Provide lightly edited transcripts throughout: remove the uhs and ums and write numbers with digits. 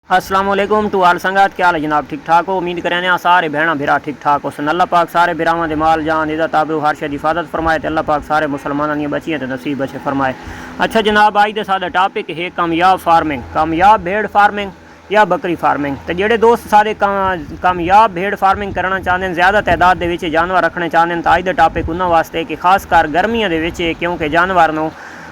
अस्सलाम वालेकुम टू आल संगत, क्या हाल है जनाब? ठीक ठाक हो? उम्मीद करें सारे भैन भिरा ठीक ठाक हो सन। अल्लाह पाक सारे बिरावां दे माल जान इज़्ज़त आबरू हर शे दी हिफाजत फरमाए ते अल्लाह पाक सारे मुसलमानां दी बचियां ते नसीब बचे फरमाए। अच्छा जनाब, अज दे साडा टॉपिक है कामयाब फार्मिंग, कामयाब भेड़ फार्मिंग या बकरी फार्मिंग। तो जेडे दोस्त सारे कामयाब भेड़ फार्मिंग करना चाहते हैं, ज़्यादा तादाद दे विच जानवर रखने चाहते हैं, तो अज दा टॉपिक उन्हां वास्ते कि खासकर गर्मियां दे विच, क्योंकि जानवर नूं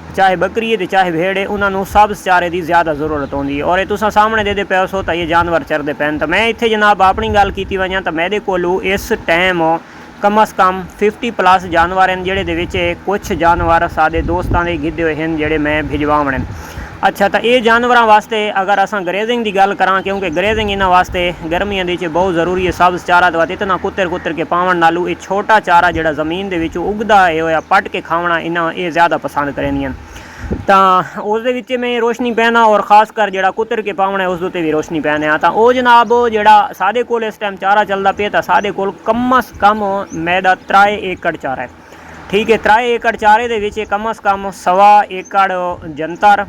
चाहे बकरी है तो चाहे भेड़ है, उन्होंने सब्ज़ चारे की ज़्यादा जरूरत होती है। और ये तुम सामने दे पे सो तो ये जानवर चरते पैन। तो मैं इतने जनाब अपनी गल की वजह तो मेरे को इस टाइम कम अज़ कम 50+ जानवर हैं, जेडे कुछ जानवर साढ़े दोस्तों के गिद्धे हुए हैं जेडे मैं भिजवाने। अच्छा, तो ये जानवरों वास्ते अगर अस ग्रेजिंग की गल करा, क्योंकि ग्रेजिंग इन्होंने वास्ते गर्मियों के बहुत जरूरी है। सब्ज़ चारा तो इतना कुतर कुतर के पावन नालू ये छोटा चारा जोड़ा जमीन के उगदा है होया पट के खावना इन्हें ये ज़्यादा पसंद करेंदियां। तो उस मैं रोशनी पैना और खासकर जो कुतर के पावना है उस भी रोशनी पैने। तो वो जनाब जोड़ा साढ़े को इस टाइम चारा चलता पे, तो साढ़े को कम अज़ कम मैदा 3 एकड़ चारा है। ठीक है, 3 एकड़ चारे के कम अज़ कम 1.25 एकड़ जंतर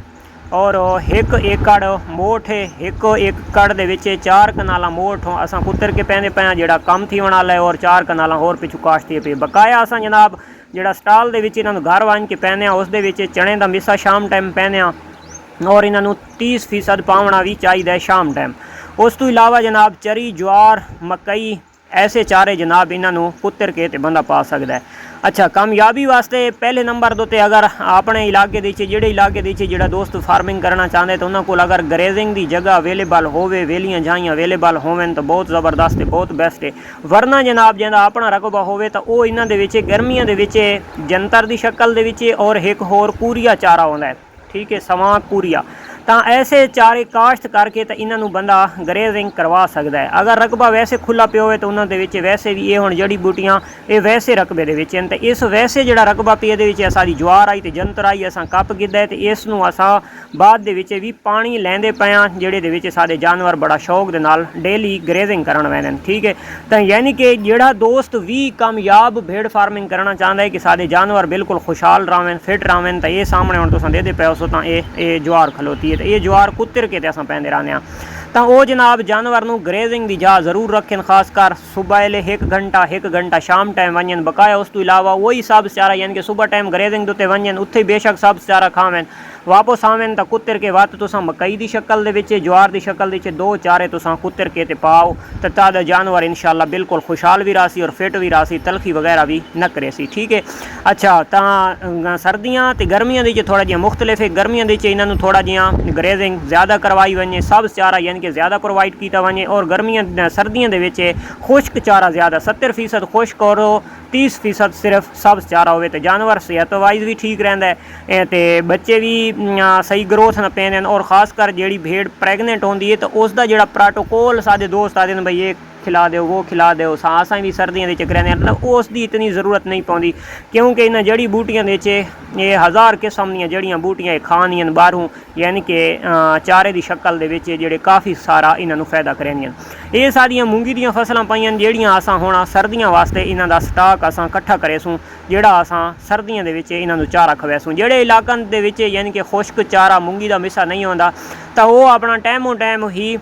और 1 एकड़ मोठ है। 1 एकड़ के 4 कनाल मोठ असा कुतर के पैंदे पे जोड़ा कम थी वाला है, और 4 कनाल होर पिछू काश्ती पे बकाया असा जनाब जोड़ा स्टाल के इन्होंने घर वन के पैने उस चने का मिस्सा शाम टाइम पैने, और इन्हों 30% पावना भी चाहिए शाम टाइम। उस तो इलावा जनाब चरी ज्वार मकई ऐसे चारे जनाब इन्हों कुतर के ते बंदा पा सकता है। अच्छा, कामयाबी वास्ते पहले नंबर दो अगर अपने इलाके जोड़े इलाके जोड़ा दोस्त फार्मिंग करना चाहते तो उन्होंने को अगर ग्रेजिंग की जगह अवेलेबल होवे, वेलियां जाइयां अवेलेबल होवन तो बहुत ज़बरदस्त है, बहुत बेस्ट है। वरना जनाब जिंदा अपना रकबा होवे तो वो इन्हों के गर्मियों के जंतर की शक्ल के और एक होर पूरिया चारा होता है। ठीक है, सवां पूरिया। तो ऐसे चारे काश्त करके तो इन्हों बंदा ग्रेजिंग करवा सकता है। अगर रकबा वैसे खुला पे हो तो उन्होंने वैसे भी ये हुण जड़ी बूटियां ये वैसे रकबे के तो इस वैसे जो रकबा पे ये सारी ज्वार आई तो जंतर आई असा कप गिद्दा है, तो इसनों असा बाद भी पानी लेंदे पे जेडे सारे जानवर बड़ा शौक के नाल डेली ग्रेजिंग करन वैन। ठीक है, तो यानी कि जोड़ा दोस्त भी कामयाब भेड़ फार्मिंग करना चाहता है कि सारे जानवर बिल्कुल खुशहाल रहें, फिट रहें, तो ये सामने हम तुम दे पे सो तो ये ज्वार खलोती है। तो ये ज्वार कुतर के अस पैंदे रहने। तो वो जनाब जानवर नूं ग्रेजिंग की जा जरूर रखें, खासकर सुबह वेले 1 घंटा शाम टाइम वजन बकाया। उस तो इलावा वही सब्ज़ चारा यानी कि सुबह टाइम ग्रेजिंग उत्ते वजन उत्थे बेशक सब्ज़ चारा खावें, वापस आवें तो कुतर के वत तुसां मकई की शक्ल के ज्वार की शक्ल के 2 चारे तुसां कुतर के ते पाओ, तो तादा जानवर इंशाअल्लाह बिल्कुल खुशहाल भी रासी और फिट भी रासी, तलखी वगैरह भी न करे सी। ठीक है। अच्छा, तो सर्दियाँ तो गर्मियों के थोड़ा जिहा मुख्तलिफ है। गर्मियों के इन्होंने थोड़ा जिहा ग्रेजिंग ज़्यादा करवाई वजे, सब्ज़ चारा यानी कि ज़्यादा प्रोवाइड किया वजे, और गर्मियों सर्दियों के खुश्क चारा ज़्यादा 70% खुश्क और 30% सिर्फ सब्ज़ चारा हो, तो जानवर सेहत वाइज भी ठीक रहा है, तो बच्चे भी सही ग्रोथ न पेंदे। और खासकर जी भेड़ प्रैगनेंट होती है तो उसका जोड़ा प्रोटोकॉल सारे दोस्त आते हैं भाई ये खिला दो वो खिला दो, असा भी सर्दियों के चक्कर मतलब उसकी इतनी जरूरत नहीं पौंदी, क्योंकि इन जड़ी बूटियां ये 1000 किस्म दी जड़ियां बूटियां खानियां बाहरों, यानी कि चारे की शक्ल के जोड़े काफ़ी सारा इन्हों फायदा करेंदियां। ये सारिया मूंगी दी फसलां पाइयां जड़ियां असा हुण सर्दियों वास्ते इन्हों का स्टाक असा कट्ठा करेसूँ, जोड़ा असा सर्दियों के इन्हों चारा खवेसूँ। जोड़े इलाकों के यानी कि खुश्क चारा मूंगी का मिस्सा नहीं आता तो वो अपना टाइमों टाइम ही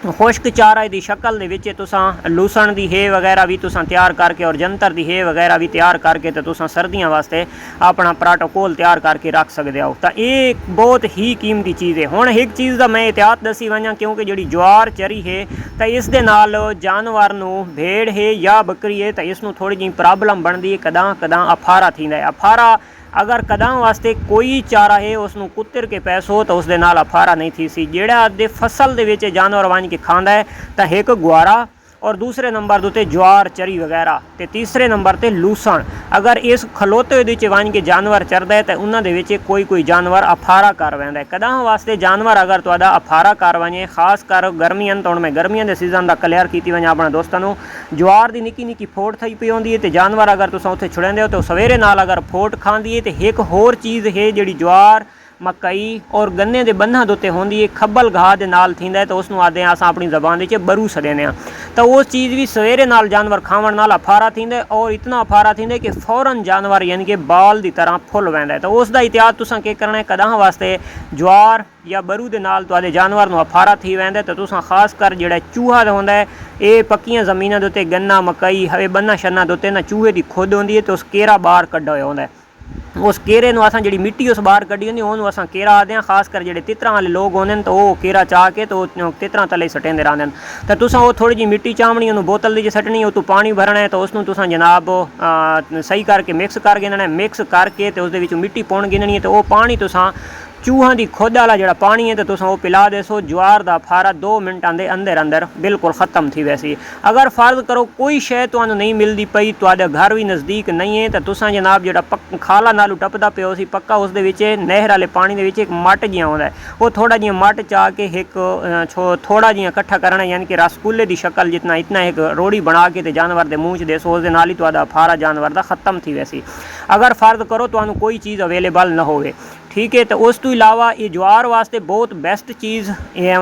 खुश्क चारा की शक्ल के तुसां लूसण की है वगैरह भी तुसां तैयार करके और जंतर की है वगैरह भी तैयार करके तो तुसां सर्दियों वास्ते अपना प्रोटोकॉल तैयार करके रख सकते हो। तो ये बहुत ही कीमती चीज़ है। हुण एक चीज़ का मैं एहतियात दसी वजा, क्योंकि जी ज्वार चरी है तो इस दे नाल जानवर नूं भेड़ है या बकरी है तो इसनों थोड़ी जी प्रॉब्लम बनती है, कदा कदा अफारा थींदा है। अफारा अगर कदा वास्ते कोई चारा है उसनों कुतर के पैसो तो उस दे नाल अफारा नहीं थी सी। जेड़ा दे फसल दे विच जानवर वन के खांदा है तो एक गुआरा, और दूसरे नंबर उत्ते ज्वार चरी वगैरह, तो तीसरे नंबर ते लूसण। अगर इस खलोते हुए वन के जानवर चरदा है तो उन्होंने कोई जानवर अफारा कर वैंदा है। कदा वास्ते जानवर अगर तुहाडा अफारा कर वजे, खास कर गर्मियों तो मैं गर्मियों के सीजन का क्लियर की वजा अपने दोस्तों, ज्वार की निक्की निक्की फोट थी पई होंदी है तो जानवर अगर तुम उत्थे छुड़ाते हो तो सवेरे नाल अगर फोट खांदी है तो एक होर चीज़ है जी ज्वार मकई और गन्ने के बन्ना के उत्ते होंदी है, खब्बल घाह के नाल थींदा है, तो उसनूं आखदे आं असां अपनी ज़बान विच बरू सदेने आं। तो उस चीज़ भी सवेरे नाल जानवर खावण नाल अफारा थींदा है और इतना अफारा थींदा है कि फौरन जानवर यानी कि बाल की तरह फुल वैंदा है। तो उसका एहतियात तुसां की करना है, कदां वास्ते ज्वार या बरू के नाल तुहाडे जानवर नूं अफारा थी वैंदा है, तो तुसां खास कर जिहड़ा चूहा होंदा है, ये पक्कियां ज़मीनां दे उत्ते गन्ना मकई हवे बन्ना शन्ना दे उत्ते ना चूहे की खुद होंदी है, तो उस केरा बाहर कड्ढा होया होंदा है। उस केरे नूं असां जिहड़ी मिट्टी उस बाहर कड्ढी होंदी उहनूं असां केरा आखदे आं। खास कर जिहड़े तितरां वाले लोग होंदे न, तो वो केरा चाह के तो तितरां थल्ले सटेंदे रहिंदे न। तो तुसां वो थोड़ी जी मिट्टी चामणी उहनूं बोतल दी सटनी, उतों पानी भरना है, तो उसनूं तुसां जनाब सही करके मिक्स कर गिनना है। मिक्स करके तो उसदे विच मिट्टी पाउण गिननी है, तो वो पानी तुसां चूहां की खुद वाला जिहड़ा पानी है, तो तुसां वो पिला देसो। ज्वार दा अफारा 2 मिनटां दे अंदर अंदर बिल्कुल ख़त्म थी वैसी। अगर फर्ज करो कोई शै तुहानूं नहीं मिलती पई, तुहाडा घर भी नज़दीक नहीं है, तो तुसां जनाब जिहड़ा खाला नालू टपदा पियो सी पक्का, उसदे विच नहर वाले पानी दे विच एक मट जिहा आउंदा है, वो थोड़ा जिहा मट चाह के एक थोड़ा जिहा इकट्ठा करना, यानी कि रसगुल्ले की शक्ल जितना इतना एक रोड़ी बना के ते जानवर के मूँह च देसो, उस दे नाल ही तुहाडा अफारा जानवर दा ख़त्म थी वैसी। अगर फर्ज करो तुहानूं कोई चीज़ अवेलेबल ना होवे, ठीक है, तो उस तो इलावा ये ज्वार वास्ते बहुत बेस्ट चीज़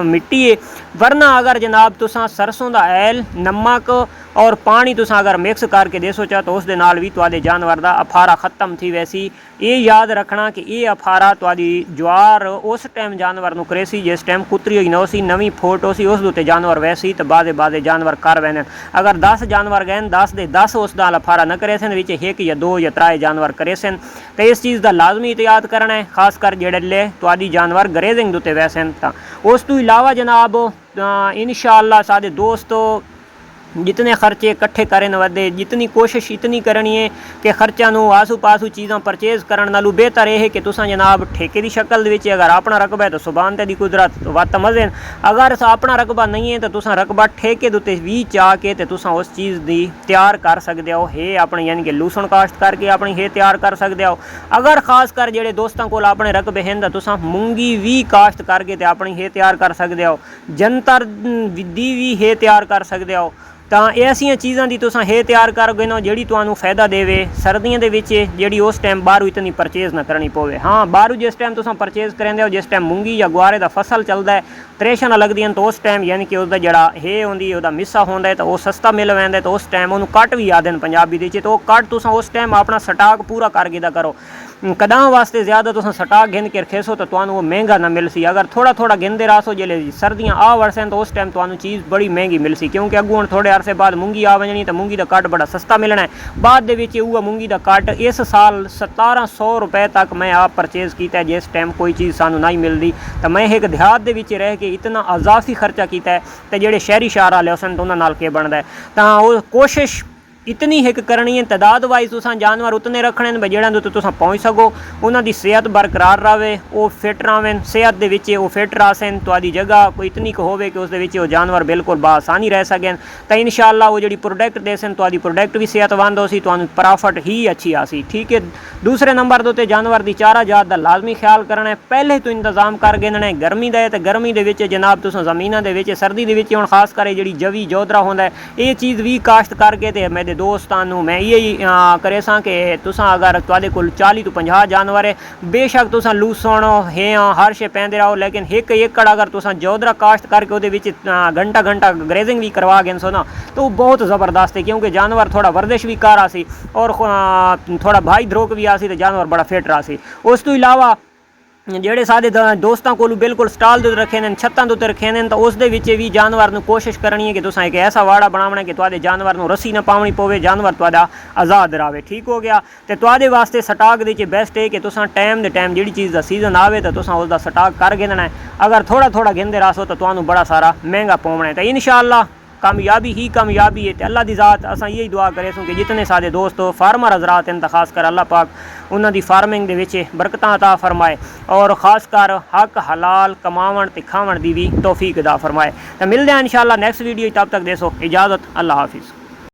मिट्टी है। वरना अगर जनाब तुसां सरसों का ऐल नमक और पानी तुसां अगर मिक्स करके दे सोचा, तो उस दे नाल भी तुहाडे जानवर दा अफारा ख़त्म थी वैसी। ये याद रखना कि ये अफारा तुहाडी ज्वार उस टाइम जानवर नूं करेसी जिस टाइम कुतरी होई ना उसी नवीं फोट हो सी, उस उत्ते जानवर वैसी, तो बादे जानवर कर वैंदे। अगर 10 जानवर गए 10 दे 10 उस नाल अफारा न करे सन, विच 1 या 2 या 3 जानवर करे सन, तो इस चीज़ का लाजमी एहतियात करना है। खास कर जेडे तुहाडी जानवर ग्रेजिंग उत्ते वैसे हैं। उस तो इलावा जनाब इंशाअल्लाह साडे दोस्तों जितने खर्चे इकट्ठे करन वधे, जितनी कोशिश इतनी करनी है कि खर्चा नूं आसू पासू चीज़ां परचेज़ करन नालों बेहतर यह है कि तुसां जनाब ठेके की शक्ल दे विच अगर अपना रकबा है तो सुभान ते दी कुदरत वत मज़े। अगर अपना रकबा नहीं है तो तुसां रकबा ठेके दे उत्ते भी चाह के ते तुसां उस चीज़ दी तैयार कर सकदे हो। हे अपने यानी कि लूसन काश्त करके अपनी हे तैयार कर सकदे हो। अगर खास कर जिहड़े दोस्तां कोल अपने रकबे हैं तो तुसां मूंगी भी काश्त करके ते अपनी हे तैयार कर सकदे हो। जंतर दी भी हे तैयार कर सकदे हो। तो ऐसिया चीज़ों की तुसां हे तैयार कर गए ना जी तुहानूं फायदा देवे सर्दियों के जी उस टाइम बाहरों इतनी परचेज़ ना करनी पवे। हाँ, बाहरों जिस टाइम तुसां परचेज़ करेंदे हो, जिस टाइम मूंगी या गुआरे का फसल चलता है, त्रेशन लगदियां, तो उस टाइम यानी कि उसका जड़ा हे होंदी उसका मिस्सा होंदा है, तो वह सस्ता मिल वैंदा है, तो उस टाइम उन्होंने कट भी आदन पंजाबी दे, तो वह कट तुसां उस टाइम अपना स्टाक पूरा कर गिदा करो। कदां वास्ते ज़्यादा तुसां स्टाक गिन के रखेसो तो तुहानूं वो महंगा ना मिल सी। अगर थोड़ा थोड़ा गिनते रहो जिले सर्दियाँ आ वरसन तो उस टाइम तुहानूं चीज़ बड़ी महंगी मिल सी, क्योंकि अगू हुण थोड़े अरसे बाद मूंगी आ वजनी, तो मूंगी का कट बड़ा सस्ता मिलना है। बाद दे विच उह मूंगी का कट इस साल 1700 रुपए तक मैं आप परचेज़ किया, जिस टाइम कोई चीज़ सानूं नहीं मिलती। तो मैं एक देहात दे विच रह के इतना अजाफी खर्चा किया है, तो जिहड़े शहरी शहर वाले सन तो उन्हां नाल के बनदा है। तो कोशिश इतनी एक करनी है, तादाद वाइज तुसां जानवर उतने रखने भाई जिहड़ां दे तुसां पहुँच सको, उन्हां दी सेहत बरकरार रहे, वो फिट रहें, सेहत दे विच वो फिट रह तुहाडी जगह कोई इतनी को होवे कि उस दे विच वो जानवर बिल्कुल बासानी रह सकें। तो इंशाअल्लाह वो जिहड़ी प्रोडक्ट दे सन तुहाडी प्रोडक्ट भी सेहतमंद हो सी, तुहानूं प्रॉफिट ही अच्छी आसी। ठीक है, दूसरे नंबर दे उत्ते जानवर की चारा जात का लाजमी ख्याल करना है, पहले तो इंतजाम कर गिनना है। गर्मी का है तो गर्मी दे विच जनाब तुसां ज़मीनां दे विच, सर्दी दे विच हुण खास कर जिहड़ी जवी जोधरा होंदा है, ये चीज़ भी काश्त करके ते मेरे दोस्तां मैं यही करे सा कि तुसां अगर तुहाडे कोल 40 तो 50 जानवर है, बेशक तुसां लूसण हे हर शे पैंदे रहो, लेकिन एक एकड़ अगर तुसां जोधरा काश्त करके उहदे विच घंटा घंटा ग्रेजिंग भी करवा गए सो ना, तो बहुत ज़बरदस्त है, क्योंकि जानवर थोड़ा वर्जिश भी कर रहा सी और थोड़ा भाई धरोक भी आ सी, तो जानवर बड़ा फिट रहा सी। उस तो इलावा ਜਿਹੜੇ ਸਾਡੇ ਦੋਸਤਾਂ ਕੋਲ ਬਿਲਕੁਲ ਸਟਾਲ ਦੇ ਰੱਖੇ ਨੇ, ਛੱਤਾਂ ਦੇ ਉੱਤੇ ਰੱਖੇ ਨੇ, ਤਾਂ ਉਸ ਦੇ ਵਿੱਚ ਵੀ ਜਾਨਵਰ ਨੂੰ ਕੋਸ਼ਿਸ਼ ਕਰਨੀ ਹੈ ਕਿ ਤੁਸੀਂ ਇੱਕ ਐਸਾ ਵਾੜਾ ਬਣਾਉਣਾ ਕਿ ਤੁਹਾਡੇ ਜਾਨਵਰ ਨੂੰ ਰੱਸੀ ਨਾ ਪਾਉਣੀ ਪਵੇ, ਜਾਨਵਰ ਤੁਹਾਡਾ ਆਜ਼ਾਦ ਰਹੇ। ਠੀਕ ਹੋ ਗਿਆ। ਤੇ ਤੁਹਾਡੇ ਵਾਸਤੇ ਸਟਾਕ ਦੇ ਵਿੱਚ ਬੈਸਟ ਹੈ ਕਿ ਤੁਸੀਂ ਟਾਈਮ ਦੇ ਟਾਈਮ ਜਿਹੜੀ ਚੀਜ਼ ਦਾ ਸੀਜ਼ਨ ਆਵੇ ਤਾਂ ਤੁਸੀਂ ਉਸ ਦਾ ਸਟਾਕ ਕਰ ਗਿਣਨਾ ਹੈ। ਅਗਰ ਥੋੜਾ ਥੋੜਾ ਗਿਣਦੇ ਰਹੋ ਤਾਂ ਤੁਹਾਨੂੰ ਬੜਾ ਸਾਰਾ ਮਹਿੰਗਾ ਪਾਉਣਾ ਹੈ। ਤਾਂ ਇਨਸ਼ਾਅੱਲਾ कामयाबी ही कामयाबी है। तो अल्लाह की ज़ात असां यही दुआ करे कि जितने सारे दोस्त फार्मर हजरात हैं तो खास कर अल्लाह पाक उन्हां दी फार्मिंग दे विच बरकतां अता फरमाए और खास कर हक हलाल कमावण ते खावण दी भी तौफीक अता फरमाए। तो मिलते हैं इंशाअल्लाह नेक्स्ट वीडियो। तब तक देसो इजाज़त, अल्लाह हाफिज़।